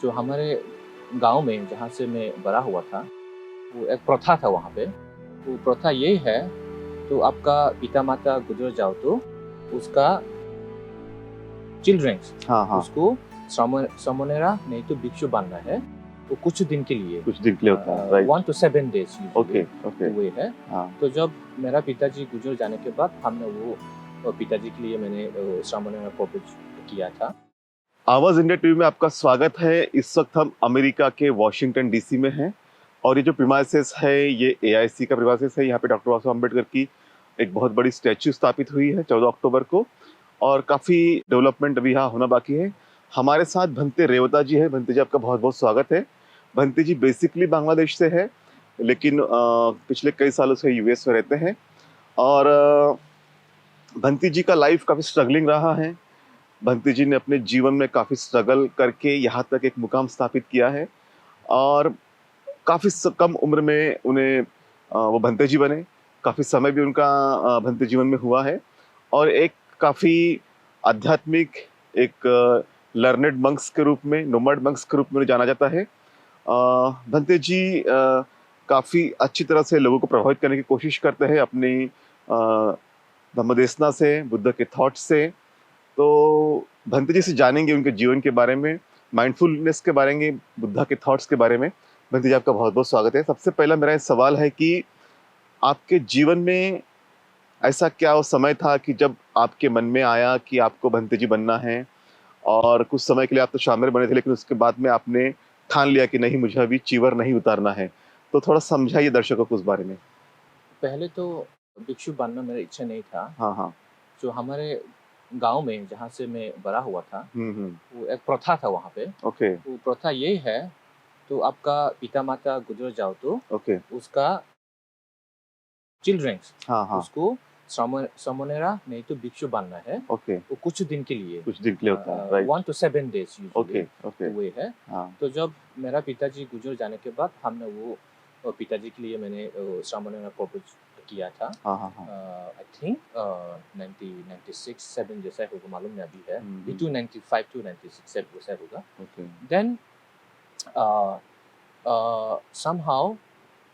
जो हमारे गाँव में जहाँ से मैं बड़ा हुआ था, वो एक प्रथा था वहाँ पे। वो प्रथा ये है, तो आपका पिता-माता गुज़र जाओ तो उसका चिल्ड्रंस हाँ, हाँ। उसको सामनेरा नहीं तो भिक्षु बनना है, वो कुछ दिन के लिए। कुछ दिन के लिए होता है, right. 1 to 7 days okay, usually okay. वो है। हाँ। तो जब मेरा पिताजी गुज़र जाने के बाद हमने वो पिताजी के लिए मैंने सामनेरा प्रपोज़ किया था। आवाज़ इंडिया टीवी में आपका स्वागत है। इस वक्त हम अमेरिका के वॉशिंगटन डीसी में हैं और ये जो प्रीमाइसेस है ये एआईसी का प्रीमाइसेस है। यहाँ पे डॉक्टर बाबा साहब अम्बेडकर की एक बहुत बड़ी स्टैच्यू स्थापित हुई है 14 अक्टूबर को और काफ़ी डेवलपमेंट अभी यहाँ होना बाकी है। हमारे साथ भंते रेवता जी है। भंते जी आपका बहुत बहुत स्वागत है। भंते जी बेसिकली बांग्लादेश से है लेकिन पिछले कई सालों से यूएस में रहते हैं और भंती जी का लाइफ काफ़ी स्ट्रगलिंग रहा है। भंती जी ने अपने जीवन में काफ़ी स्ट्रगल करके यहाँ तक एक मुकाम स्थापित किया है और काफ़ी कम उम्र में उन्हें वो भंते जी बने। काफ़ी समय भी उनका भंते जीवन में हुआ है और एक काफ़ी आध्यात्मिक एक लर्नेड मंक्स के रूप में, नोमैड मंक्स के रूप में उन्हें जाना जाता है। भंते जी काफ़ी अच्छी तरह से लोगों को प्रभावित करने की कोशिश करते हैं अपनी धम्मदेसना से, बुद्ध के थॉट्स से। तो भंते जी से जानेंगे उनके जीवन के बारे में, माइंडफुलनेस के बारे में, बुद्धा के थॉट्स के बारे में। भंते जी आपका बहुत बहुत स्वागत है। सबसे पहला मेरा सवाल है कि आपके जीवन में ऐसा क्या वो समय था कि जब आपके मन में आया कि आपको भंते जी बनना है और कुछ समय के लिए आप तो शामिल बने थे लेकिन उसके बाद में आपने ठान लिया कि नहीं मुझे अभी चीवर नहीं उतारना है। तो थोड़ा समझाइए दर्शकों को उस बारे में। पहले तो भिक्षु बनना मेरा इच्छा नहीं था। हाँ, हाँ। जो हमारे गाँव में जहाँ से मैं बड़ा हुआ था, हुँ। वो एक प्रथा था वहाँ पे। ओके, वो प्रथा ये है, तो आपका पिता-माता गुज़र जाओ तो ओके। उसका चिल्ड्रंस हाँ, हाँ। उसको सामनेरा नहीं तो भिक्षु बनना है, ओके, वो कुछ दिन के लिए। कुछ दिन के लिए होता है, right. 1 to 7 days usually okay, okay. वो है। हाँ। तो जब मेरा पिताजी गुज़र जाने के बाद हमने वो पिताजी के लिए मैंने सामनेरा प्रपोज़ किया था। हाँ, हाँ, हाँ। आई थिंक 96-7 जैसा होगा, मालूम नहीं अभी है। हुँ, हुँ। बिटवीन 95 to 96 वैसा होगा। Okay. Then somehow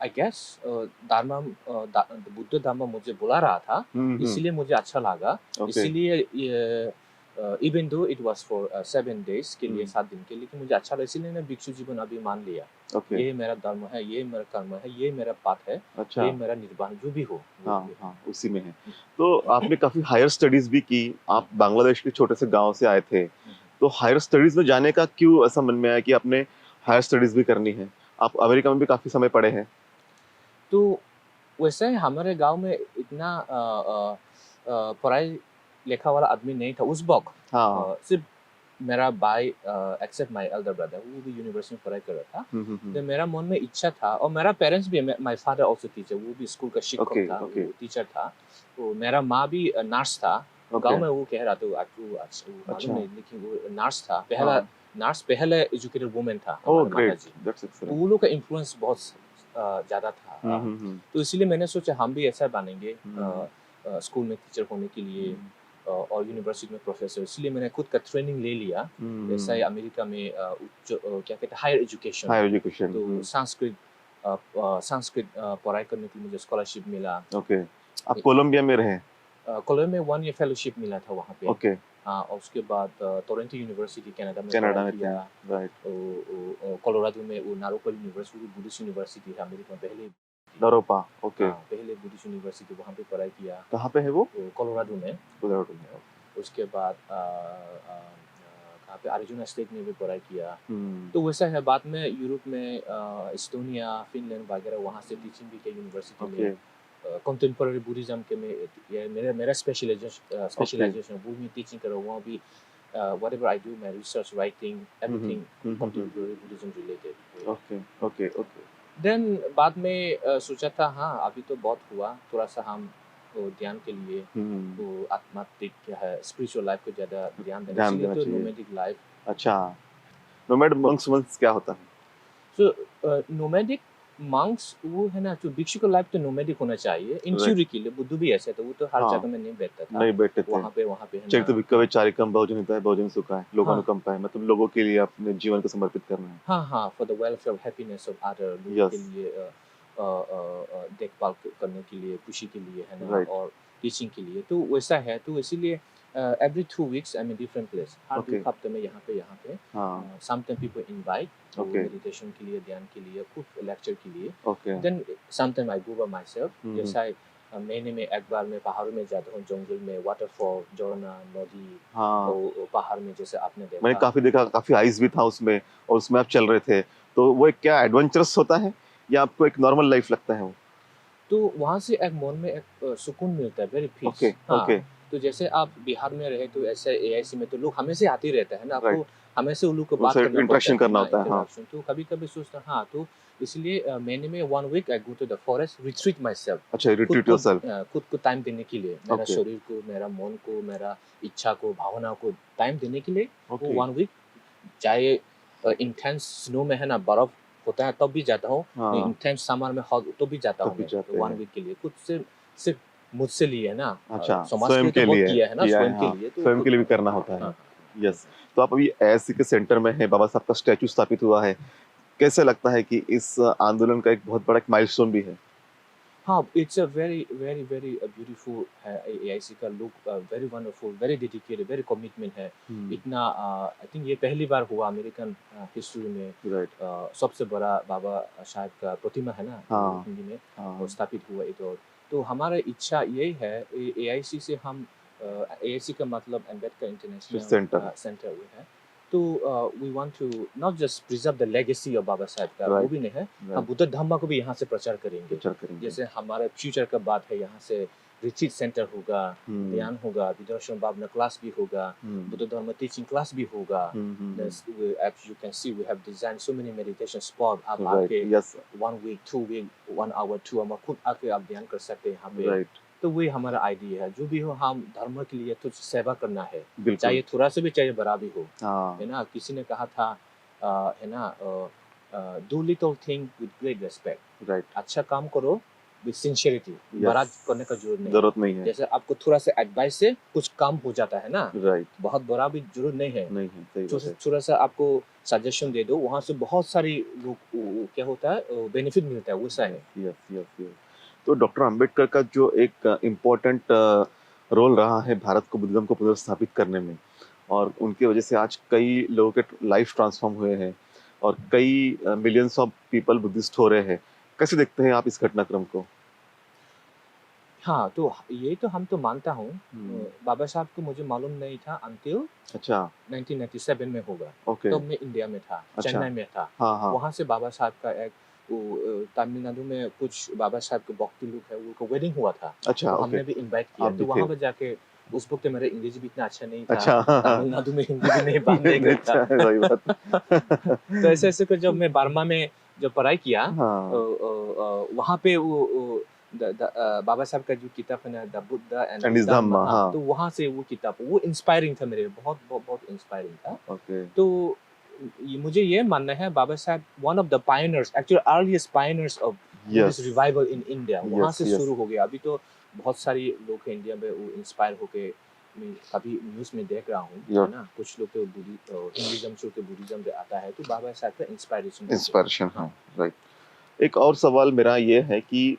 I guess Buddha धर्म मुझे बुला रहा था, हुँ, हुँ। इसीलिए मुझे अच्छा लगा। ओके। इसीलिए even though it was for 7 days के लिए, 7 दिन के लिए, लेकिन मुझे अच्छा लगा, इसीलिए मैं भिक्षु जीवन अभी मान लिया। ओके। ये मेरा धर्म है, ये मेरा कर्म है, ये मेरा पाठ है, अच्छा। ये मेरा निर्वाण जो भी हो वो हाँ, है। हाँ, उसी में है। तो आपने काफ़ी हायर स्टडीज़ भी की। आप बांग्लादेश के छोटे से गाँव से आए थे। तो हायर स्टडीज़ में जाने का क्यों ऐसा मन में आया कि आपने हायर स्टडीज़ भी करनी है? आप अमेरिका में भी काफ़ी समय पढ़े हैं। तो वैसे हमारे गांव में इतना पढ़ाई लिखा वाला आदमी नहीं था उस वक्त। हाँ। सिर्फ मेरा भाई एक्सेप्ट माय एल्डर ब्रदर, वो भी यूनिवर्सिटी में पढ़ाई कर रहा था। हुँ, हुँ, हुँ। तो मेरा मन में इच्छा था, और मेरा पेरेंट्स भी, माय फादर आल्सो टीचर, वो भी स्कूल का शिक्षक ओके, था, ओके। वो टीचर था। तो मेरा माँ भी नर्स था। ओके। गांव में वो कह रहा था, वो मालूम अच्छा। नहीं, लेकिन वो नर्स था, पहला हाँ। नर्स, पहले एजुकेटेड वुमेन था ओह हमारे ग्रेट! माताजी। दैट्स तो एक्सीलेंट। वो लोग का इन्फ्लुएंस बहुत ज़्यादा था। हुँ, हुँ, हुँ। तो इसीलिए मैंने सोचा हम भी ऐसा बनेंगे, हुँ, स्कूल में टीचर होने के लिए, हुँ, और यूनिवर्सिटी में प्रोफेसर। इसलिए मैंने खुद का ट्रेनिंग ले लिया। जैसा ही हुँ। अमेरिका में क्या कहते हैं, हायर एजुकेशन। Higher education. तो हुँ, संस्कृत पढ़ाई करने के लिए मुझे स्कॉलरशिप मिला। ओके। आप कोलंबिया में रहे। कोलंबिया में 1 ईयर फेलोशिप मिला था वहाँ पे। ओके। और उसके बाद टोरंटो यूनिवर्सिटी कनाडा में कनाडा पढ़ाई में थे किया। आप, राइट। कोलोराडो में वो नारोकल यूनिवर्सिटी, बुद्धिस्ट यूनिवर्सिटी है अमेरिका में पहले। नरोपा, ओके। हाँ, पहले बुद्धिस्ट यूनिवर्सिटी, वहाँ पे पढ़ाई किया। कहाँ पे है वो? तो कोलोराडो में। कोलोराडो में। उसके बाद कहाँ पे, अरिज़ोना स्टेट में भी पढ़ाई किया। हुँ, तो वैसा है, बाद में यूरोप में एस्टोनिया, फिनलैंड वगैरह, वहाँ से टीचिंग भी किया यूनिवर्सिटी ओके, में। कंटेम्पररी बुद्धिज़्म के में ये मेरा स्पेशलाइजेशन वो मैं टीचिंग कर रहा हूँ वहाँ भी। Whatever I do, my research, writing, hmm, hmm, everything hmm, hmm, hmm. Contemporary Buddhism related. Okay, okay, okay. Then बाद में सोचा था हाँ अभी तो बहुत हुआ, थोड़ा सा हम ध्यान के लिए हुँ, तो आत्मात्मिक क्या है, स्पिरिचुअल लाइफ को ज़्यादा ध्यान देना, ध्यान इसलिए देना तो चाहिए। Nomadic life. अच्छा, नोमैड मंक्स वंस क्या होता है? सो नोमैडिक मंक्स वो है ना, जो भिक्षु का लाइफ तो नोमैडिक होना चाहिए इन राइट थ्योरी के लिए। बुद्ध भी ऐसे थे, वो तो हर हाँ जगह में नहीं बैठता था। नहीं बैठे थे वहाँ पे है ना। चरित विक्रय चारिकम बहुजन हिताय बहुजन सुखाय हाँ लोकानुकंपाय मतलब लोगों के लिए अपने जीवन को समर्पित करना है हाँ हाँ, for the welfare happiness of other, लोगों के यस लिए देखभाल करने के लिए, खुशी के लिए है ना, राइट और टीचिंग के लिए। तो वैसा है, तो इसीलिए every 2 weeks I mean different place, हर ओके 2 हफ्ते में यहाँ पे हाँ sometime people invite okay meditation के लिए, ध्यान के लिए, कुछ लेक्चर के लिए। Okay then sometime I go by myself, hmm जैसा महीने में एक बार मैं पहाड़ों में जाता हूँ, जंगल में, वाटरफॉल, झरना, नदी, हाँ और पहाड़ में जैसे आपने मैंने देखा। काफी देखा काफी आइस भी था उसमें और उसमें आप चल रहे थे तो वो एक क्या एडवेंचरस होता है या आपको एक नॉर्मल लाइफ लगता है वो तो वहाँ से एक मन में एक सुकून मिलता है, वेरी ओके पीस। हाँ, ओके तो जैसे आप बिहार में रहे तो ऐसे एआईसी में तो लोग हमेशा आते ही रहते हैं ना, राइट आपको हमेशा उन लोग को बात उनसे करना पड़ता इंटरेक्शन है करना ना, होता है हाँ इंटरेक्शन। तो कभी कभी सोचता हूँ, हाँ, तो इसलिए महीने में 1 week I go to the forest, retreat myself, अच्छा रिट्रीट योरसेल्फ खुद को टाइम देने के लिए, मेरा ओके शरीर को, मेरा मन को, मेरा इच्छा को, भावना को टाइम देने के लिए। वो ओके 1 वीक, चाहे इंटेंस स्नो में है ना, बर्फ होता है तब भी जाता हूँ, नहीं हाँ इंटेंस समर में हॉट तो भी जाता तब हूँ भी मैं, जाते तो वन हैं वीक के लिए खुद से, सिर्फ मुझसे लिए है ना। अच्छा समाज के स्वयं लिए तो के बहुत लिए किया है ना, किया है स्वयं के हाँ लिए तो स्वयं खुद। के लिए भी करना होता हाँ है हाँ यस तो आप अभी एआईसी के सेंटर में हैं बाबा साहब का स्टैचू स्थापित हुआ है कैसे लगता है कि इस आंदोलन का एक बहुत बड़ा एक माइलस्टोन भी है हाँ, it's a very very very beautiful है। एआईसी का look very wonderful, very dedicated, very commitment है। इतना आई थिंक ये पहली बार हुआ अमेरिकन हिस्ट्री में, राइट सबसे बड़ा बाबा साहब का प्रतिमा है ना, वो हाँ हिंदी में हाँ स्थापित हुआ इधर। तो हमारा इच्छा यही है, एआईसी से हम, एआईसी का मतलब अम्बेडकर सेंटर इंटरनेशनल सेंटर वो है। तो we want to not just preserve the legacy of Baba Saheb का, वो राइट भी नहीं है, हम राइट बुद्ध धम्मा को भी यहाँ से प्रचार करेंगे। प्रचार करेंगे जैसे हमारे फ्यूचर का बात है, यहाँ से रिट्रीट सेंटर होगा, हम्म ध्यान होगा, विदर्शन भावना क्लास भी होगा, बुद्ध धर्म टीचिंग क्लास भी होगा। As you can see, we have designed so many meditation spot, आप राइट आके yes 1 week 2 week 1 hour 2 hour खुद आके आप ध्यान कर सकते हैं यहाँ पे। राइट तो वही हमारा आइडिया है, जो भी हो हम धर्म के लिए तो सेवा करना है, बिल्कुल चाहे थोड़ा सा भी, चाहे बड़ा भी हो, हाँ है ना। किसी ने कहा था है ना, do little thing with great respect, right अच्छा काम करो विद सिंसियरिटी, बड़ा करने का जरूरत नहीं है। जरूरत नहीं है जैसे आपको थोड़ा सा एडवाइस से कुछ काम हो जाता है ना, राइट बहुत बड़ा भी जरूरत नहीं है। नहीं है सही बात है थोड़ा सा आपको सजेशन दे दो, वहाँ से बहुत सारी लोग क्या होता है, बेनिफिट मिलता है, वैसा है। यस यस यस तो डॉक्टर अंबेडकर का जो एक इम्पोर्टेंट रोल रहा है भारत को बुद्धिज्म को पुनर्स्थापित करने में और उनकी वजह से आज कई लोगों के लाइफ ट्रांसफॉर्म हुए हैं और कई मिलियंस ऑफ पीपल बुद्धिस्ट हो रहे हैं कैसे देखते हैं आप इस घटनाक्रम को हाँ, तो ये तो हम तो मानता हूँ, हम्म, बाबा साहब को मुझे मालूम नहीं था अंतिल अच्छा 1997 में होगा। ओके तब मैं इंडिया में था, अच्छा चेन्नई में था। हाँ हाँ वहाँ से बाबा साहब का एक तमिलनाडु में कुछ बाबा साहब के भक्ति लोग है, उनका वेडिंग हुआ था, अच्छा तो ओके हमने भी इनवाइट किया। आप तो भी वहाँ थे पर जाके, उस वक्त मेरा अंग्रेजी भी इतना अच्छा नहीं था, अच्छा तमिलनाडु में हिंदी भी नहीं बात नहीं अच्छा करता। सही बात तो ऐसे ऐसे कर जब मैं बर्मा में जब पढ़ाई किया, हाँ वहाँ पे बाबा साहब का जो किताब है ना, the Buddha and and his is Dhamma, Dhamma हाँ, हाँ तो वहाँ से वो किताब, वो इंस्पायरिंग था मेरे लिए, बहुत बहुत बहुत इंस्पायरिंग था। ओके तो मुझे ये मानना है, बाबा साहब one of the pioneers, actually earliest pioneers of yes Buddhist revival in India, वहाँ यस से यस शुरू हो गया। अभी तो बहुत सारी लोग हैं इंडिया में, वो इंस्पायर होके, मैं कभी न्यूज़ में देख रहा हूँ, या है ना, कुछ लोग तो हिंदुइज्म छोड़ के बुद्धिज्म पे आता है, तो बाबा साहब का इंस्पायरेशन हो गया। इंस्पिरेशन है हाँ। राइट एक और सवाल मेरा ये है कि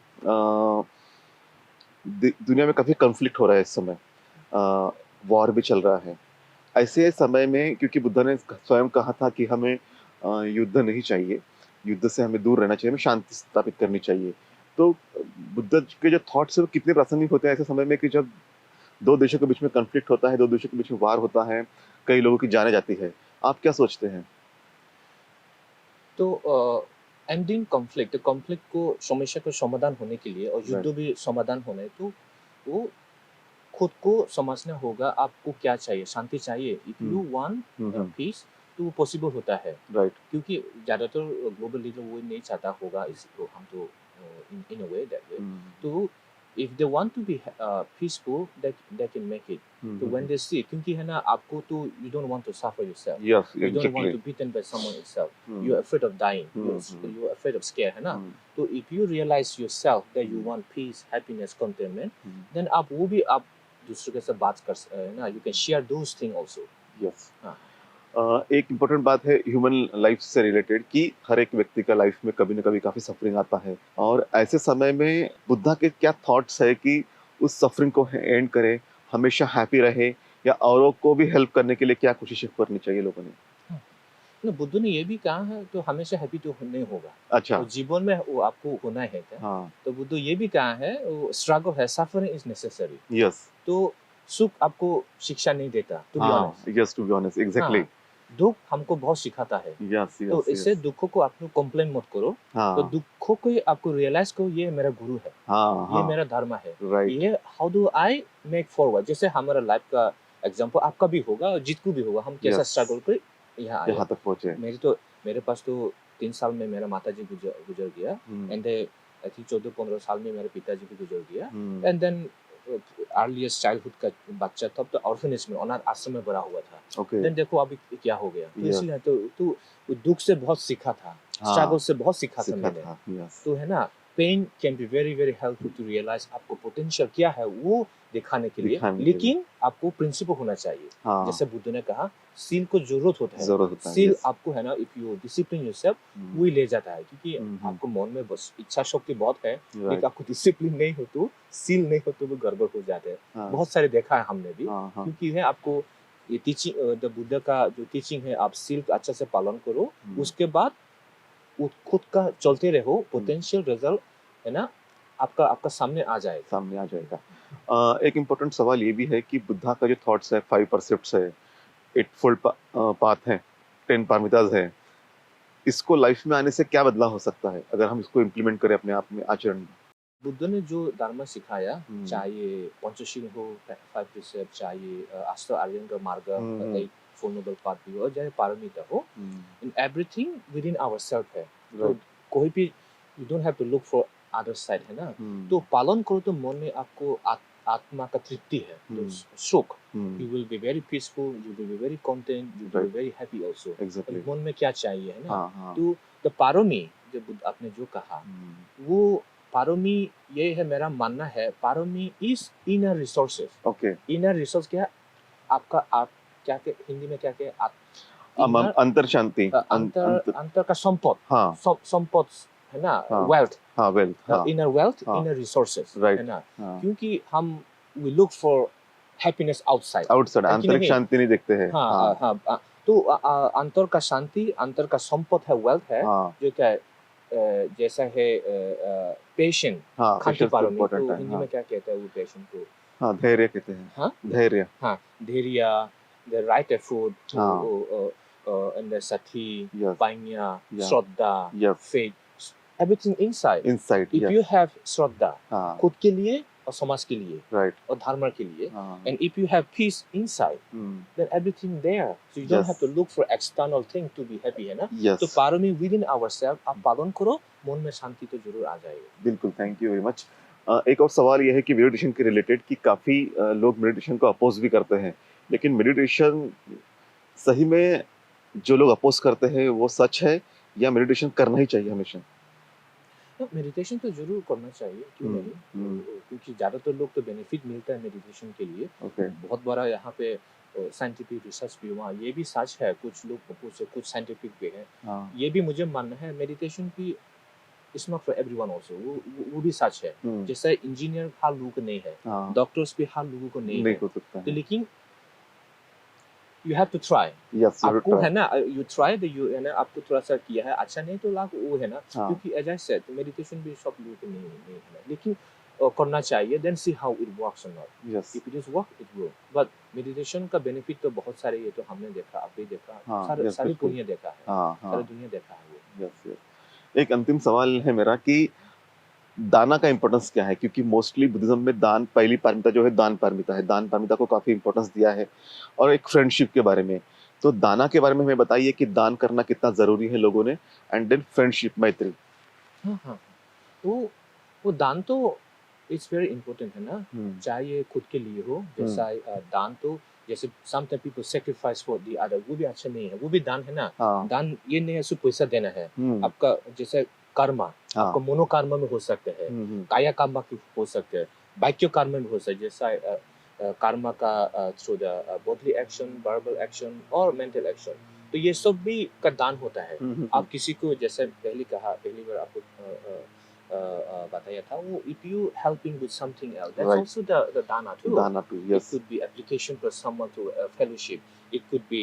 दुनिया में काफी कन्फ्लिक्ट हो रहा है इस समय वॉर भी चल रहा है ऐसे समय में क्योंकि बुद्ध ने स्वयं कहा था कि हमें युद्ध नहीं चाहिए युद्ध से हमें दूर रहना चाहिए हमें शांति स्थापित करनी चाहिए तो बुद्ध के जो थॉट्स है वो कितने प्रासंगिक होते हैं ऐसे समय में कि जब दो देशों के बीच में कन्फ्लिक्ट होता है दो देशों के बीच में वार होता है कई लोगों की जाने जाती है आप क्या सोचते हैं तो एंडिंग कॉन्फ्लिक्ट, कॉन्फ्लिक्ट को, समस्या का समाधान होने के लिए, और युद्ध भी समाधान होना है, तो वो खुद को समझना होगा, आपको क्या चाहिए, शांति चाहिए। इफ यू वांट पीस, तो वो पॉसिबल होता है, राइट क्योंकि ज़्यादातर ग्लोबल लीडर वो नहीं चाहता होगा इसको, हम तो इन अ वे दैट वे। तो if they want to be peaceful, they can make it. तो when they see, क्योंकि है ना आपको तो you don't want to suffer yourself. Yes, You don't want exactly. to be beaten by someone yourself. Hmm. You're afraid of dying. Hmm. You're afraid of scare, है ना? Hmm. तो if you realize yourself that you Hmm. want peace, happiness, contentment, Hmm. then आप वो भी आप दूसरों के साथ बात कर है ना? You can share those things also. Yes. हाँ. एक इम्पोर्टेंट बात है ह्यूमन लाइफ से रिलेटेड कि हर एक व्यक्ति का लाइफ में कभी ना कभी काफी सफरिंग आता है और ऐसे समय में बुद्धा के क्या थॉट्स है कि उस सफरिंग को एंड करे, हमेशा हैप्पी रहे या औरों को भी हेल्प करने के लिए क्या कोशिश करनी चाहिए लोगों ने? ना बुद्ध ने ये भी कहा है तो हमेशा हैप्पी तो नहीं होगा अच्छा। तो जीवन में वो आपको होना है क्या हाँ। तो बुद्ध ये भी कहा है वो स्ट्रगल है सफरिंग इज नेसेसरी यस। तो सुख आपको शिक्षा नहीं देता टू बी हाँ, honest yes, to be honest, exactly. दुख हमको बहुत सिखाता है यस, तो यस, इससे यस। दुखों को आप कंप्लेन मत करो तो हाँ, दुखों को आपको रियलाइज करो ये मेरा गुरु है हाँ, ये हाँ, मेरा धर्म है राइट। ये how do I make forward जैसे हमारा लाइफ का एग्जांपल आपका भी होगा और जितकू भी होगा हम कैसा Yes. स्ट्रगल कर यहाँ आए यहाँ तक पहुंचे। मेरे पास तो 3 साल में मेरा माताजी गुजर गया एंड आई थिंक 14-15 साल में मेरे पिताजी भी गुजर गया एंड देन अर्लीस्ट चाइल्डहुड का बच्चा तब तो ऑर्फनेज में अनाथ आश्रम में बड़ा हुआ था ओके। देन देखो अभी क्या हो गया तो Yes. इसलिए तो वो दुख से बहुत सीखा था हाँ, स्ट्रगल से बहुत सीखा था सीखा मैंने था। यस। तो है ना pain can be very very helpful to realise आपको पोटेंशियल क्या है वो दिखाने के लिए दिखाने के लिए। लेकिन आपको प्रिंसिपल होना चाहिए हाँ, जैसे बुद्ध ने कहा सील को जरूरत होता है जरूरत होता है। Seal yes. आपको है ना इफ यू डिसिप्लिन योरसेल्फ हम्म, वही ले जाता है क्योंकि हम्म, आपको मन में बस इच्छा शक्ति बहुत है right. लेकिन आपको डिसिप्लिन नहीं हो तो सील नहीं हो तो वो गड़बड़ हो जाते हैं हाँ, बहुत सारे देखा है हमने भी हाँ, हाँ, क्योंकि है आपको ये टीचिंग द बुद्ध का जो टीचिंग है आप सील अच्छा से पालन करो उसके बाद वो खुद का चलते रहो पोटेंशियल रिजल्ट है ना आपका सामने आ जाएगा सामने आ जाएगा। एक इम्पोर्टेंट सवाल ये भी है कि बुद्धा का जो थॉट्स है, 5 परसेप्ट्स है, 8 फोल्ड पाथ है, 10 पारमिताज है, इसको लाइफ में आने से क्या बदलाव हो सकता है अगर हम इसको इम्प्लीमेंट करें अपने आप में आचरण में? बुद्ध ने जो धर्म सिखाया हम्म। चाहे पंचशील हो 5 प्रिसेप्ट चाहे अष्ट आर्यन का मार्ग हम्म। 8 फोर नोबल पाथ भी हो चाहे पारमिता हो in everything within ourselves है तो Right. कोई भी you don't have to look for other side है ना हम्म, तो पालन करो तो मन में आपको आत्मा का तृप्ति है तो सुख हम्म, you will be very peaceful, you will be very content, you will be Right. very happy also. exactly. मन में क्या चाहिए है ना हाँ, हाँ, तो द पारोमी जब बुद्ध आपने जो कहा वो पारोमी ये है मेरा मानना है Paromi is inner resources okay. Inner resource क्या आपका आप क्या के हिंदी में क्या के अंतर शांति, अंतर का संपद हाँ, संपद है ना हाँ, वेल्थ हाँ, वेल्थ, हाँ, इनर वेल्थ हाँ, इनर रिसोर्सेज Right. है ना हाँ, क्योंकि हम we look for happiness outside outside है कि आंतरिक नहीं? शांति नहीं देखते हैं। हाँ हाँ, हाँ तो अंतर का शांति अंतर का संपद है वेल्थ है हाँ, जो क्या जैसा है पेशेंट हाँ, खांति patience पारोमी important तो है, हिंदी हाँ, में क्या कहता है वो पेशेंट को हाँ, धैर्य कहते हैं। हाँ धैर्य, हाँ धैर्य द राइट एफर्ट हाँ, and the sati yes, panya yeah, Shraddha yes, faith everything inside inside, if yes, you have श्रद्धा हाँ, खुद के लिए और समाज के लिए right, और धर्म के लिए हाँ, and if you have peace inside then everything there so you don't Yes. have to look for external thing to be happy है ना yes, तो पारमी within ourselves आप पालन करो मन में शांति तो जरूर आ जाएगा बिल्कुल, थैंक यू वेरी मच। एक और सवाल ये है कि मेडिटेशन के रिलेटेड कि काफी लोग मेडिटेशन को अपोज भी करते हैं, लेकिन मेडिटेशन सही में जो लोग अपोज करते हैं वो सच है या मेडिटेशन करना ही चाहिए हमेशा? तो मेडिटेशन तो जरूर करना चाहिए क्यों नहीं क्योंकि ज्यादातर लोग तो बेनिफिट मिलता है मेडिटेशन के लिए ओके, बहुत बड़ा यहाँ पे साइंटिफिक रिसर्च भी हुआ ये भी सच है कुछ लोग कुछ साइंटिफिक भी है हाँ, ये भी मुझे मानना है मेडिटेशन की it's not for everyone also वो भी सच है जैसे इंजीनियर हर लोगों को नहीं है हाँ, डॉक्टर्स भी हर लोगों को नहीं नहीं है हो सकता तो है। लेकिन you have to try yes, आपको है ना यू ट्राई द यू है ना आपको थोड़ा सा किया है अच्छा नहीं तो लाख वो है ना हाँ, क्योंकि एज आई सेड मेडिटेशन भी सब लोगों को नहीं है ना लेकिन करना चाहिए then see how it works और not yes, if it is work it will but meditation का बेनिफिट तो बहुत सारे ये तो हमने देखा आप भी देखा हाँ, yes, सारी बिल्कुल। दुनिया देखा है हाँ, हाँ, सारी दुनिया देखा है वो यस, यस। एक अंतिम सवाल है मेरा कि दाना का इम्पोर्टेंस क्या है, क्योंकि मोस्टली बुद्धिज्म में दान पहली पारमिता जो है दान पारमिता है, दान पारमिता को काफी इम्पोर्टेंस दिया है। और एक फ्रेंडशिप के बारे में, तो दाना के बारे में हमें बताइए कि दान करना कितना जरूरी है लोगों ने, एंड देन फ्रेंडशिप मैत्री। हाँ हाँ वो दान तो इट्स वेरी इंपॉर्टेंट है ना, चाहे ये खुद के लिए हो, जैसा दान तो जैसे sometime people sacrifice for the other, वो भी अच्छा नहीं है, वो भी दान है ना। हाँ दान ये नहीं है सिर्फ पैसा देना है, हम्म, आपका जैसे कर्मा, हाँ आपका मनोकर्म में हो सकते हैं, काया कर्म की हो सकते हैं, बाह्य कर्म में हो सकते हैं, जैसा कर्म का through the bodily action, verbal action और मेंटल एक्शन, तो ये सब भी का दान होता है। आप किसी को जैसे पहली बार आपको बताया था, वो if you helping with something else, that's Right. Also the दाना टू। दाना too, It yes. could be application for someone to fellowship. It could be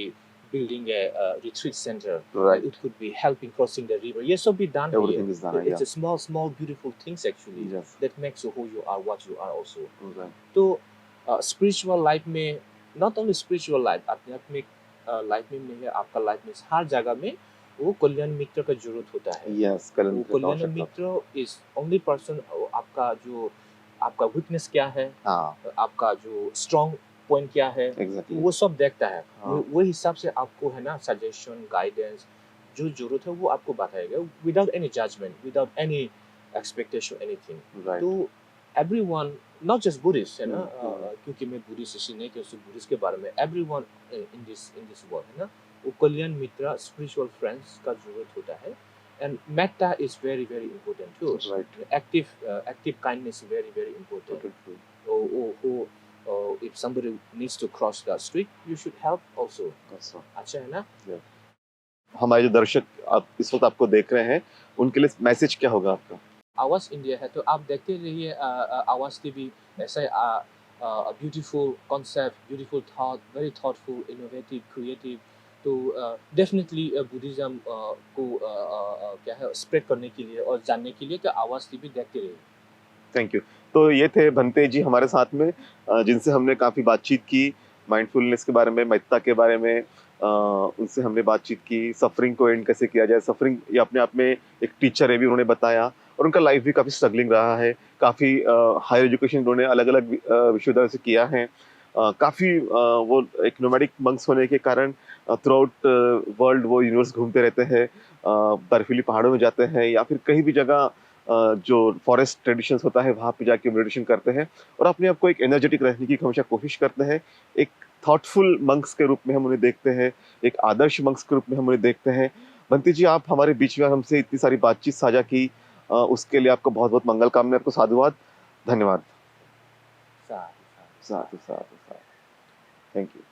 building a retreat center. Right. It could be helping crossing the river. Yes, so be done Everything here. is dana, It's yeah. a small, beautiful things actually Yes. that makes you who you are, what you are also. Right. तो spiritual life में, not only spiritual life, आध्यात्मिक life में नहीं है, आपका life में हर जगह में वो कल्याण मित्र का जरूरत होता है। Yes, कल्याण वो मित्र का कल्याण आवश्यकता। मित्र इज ओनली पर्सन, आपका वीकनेस क्या है, हाँ आपका जो स्ट्रॉन्ग पॉइंट क्या है, एग्जैक्टली वो सब देखता है। हाँ। वो हिसाब से आपको है ना सजेशन, गाइडेंस जो जरूरत है वो आपको बताएगा, without any judgement, without any expectation anything. Right तो एवरीवन, नॉट जस्ट बुद्धिस्ट है ना, हम्म। क्योंकि मैं बुद्धिस्ट इसी नहीं कि बुद्धिस्ट के बारे में, एवरीवन इन दिस वर्ल्ड है ना, वो कल्याण मित्र, स्पिरिचुअल फ्रेंड्स का जरूरत होता है। And metta is very, very important too. Right. Active kindness is very, very important. If somebody needs to cross the street, you should help also. अच्छा अच्छा है ना? हमारे जो दर्शक आप इस वक्त आपको देख रहे हैं उनके लिए मैसेज क्या होगा आपका? आवाज इंडिया है तो आप देखते रहिए आवाज टीवी, ऐसे beautiful concept, beautiful thought, very thoughtful, innovative, creative. तो डेफिनेटली बुद्धिज्म को क्या है स्प्रेड करने के लिए और जानने के लिए तो आवाज टीवी देखते रहिए। Thank you. तो ये थे भंते जी हमारे साथ में, जिनसे हमने काफ़ी बातचीत की माइंडफुलनेस के बारे में, मेत्ता के बारे में। उनसे हमने बातचीत की सफरिंग को एंड कैसे किया जाए। सफरिंग ये अपने आप में एक टीचर है भी, उन्होंने बताया, और उनका लाइफ भी काफ़ी स्ट्रगलिंग रहा है। काफ़ी हायर एजुकेशन उन्होंने अलग अलग विश्वविद्यालय से किया है। काफ़ी वो एक नोमैडिक मंक्स होने के कारण थ्रू आउट वर्ल्ड वो यूनिवर्स घूमते रहते हैं, बर्फीली पहाड़ों में जाते हैं या फिर कहीं भी जगह जो फॉरेस्ट ट्रेडिशंस होता है वहाँ पे जाके मेडिटेशन करते हैं और अपने आप को एक एनर्जेटिक रखने की हमेशा कोशिश करते हैं। एक थॉटफुल मंक्स के रूप में हम उन्हें देखते हैं, एक आदर्श मंक्स के रूप में हम उन्हें देखते हैं। बंती जी, आप हमारे बीच में हमसे इतनी सारी बातचीत साझा की, उसके लिए आपको बहुत बहुत मंगल कामना, आपको साधुवाद, धन्यवाद। साथ साधु साधु साधु, थैंक यू।